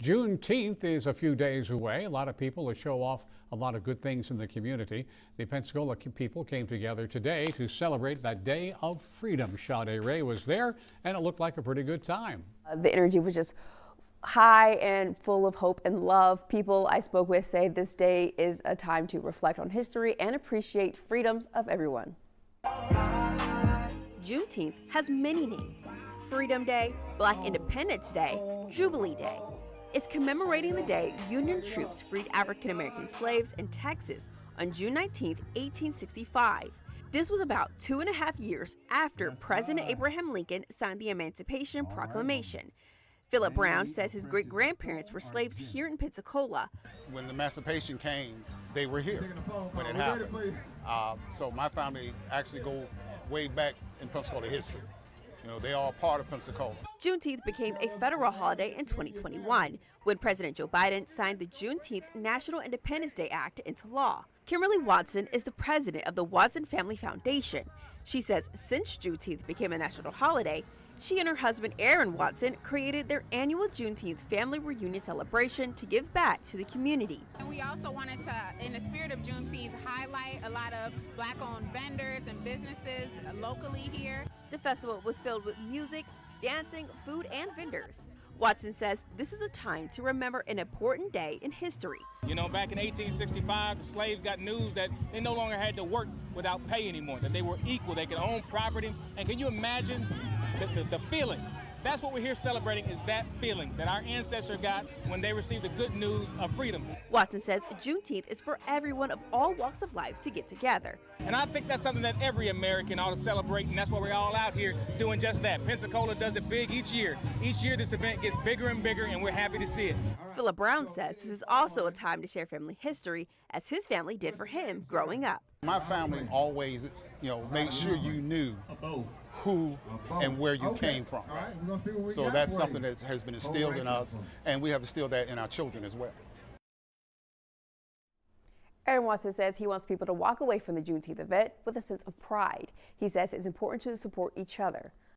Juneteenth is a few days away. A lot of people will show off a lot of good things in the community. The Pensacola people came together today to celebrate that day of freedom. Sade Ray was there, and it looked like a pretty good time. The energy was just high and full of hope and love. People I spoke with say this day is a time to reflect on history and appreciate freedoms of everyone. Juneteenth has many names: Freedom Day, Black Independence Day, Jubilee Day. It's commemorating the day Union troops freed African American slaves in Texas on June 19, 1865. This was about 2.5 years after President Abraham Lincoln signed the Emancipation Proclamation. Philip Brown says his great-grandparents were slaves here in Pensacola. When the emancipation came, they were here when it happened. So my family actually go way back in Pensacola history. You know, they are part of Pensacola. Juneteenth became a federal holiday in 2021 when President Joe Biden signed the Juneteenth National Independence Day Act into law. Kimberly Watson is the president of the Watson Family Foundation. She says since Juneteenth became a national holiday, she and her husband Aaron Watson created their annual Juneteenth family reunion celebration to give back to the community. And we also wanted to, in the spirit of Juneteenth, highlight a lot of Black-owned vendors and businesses locally here. The festival was filled with music, dancing, food, and vendors. Watson says this is a time to remember an important day in history. You know, back in 1865, the slaves got news that they no longer had to work without pay anymore, that they were equal, they could own property. And can you imagine the feeling? That's what we're here celebrating, is that feeling that our ancestors got when they received the good news of freedom. Watson says Juneteenth is for everyone of all walks of life to get together. And I think that's something that every American ought to celebrate, and that's why we're all out here doing just that. Pensacola does it big each year. Each year this event gets bigger and bigger, and we're happy to see it. Philip Brown says this is also a time to share family history, as his family did for him growing up. My family always, made sure you knew who and where you came from. So that's something that has been instilled in us, and we have instilled that in our children as well. Aaron Watson says he wants people to walk away from the Juneteenth event with a sense of pride. He says it's important to support each other.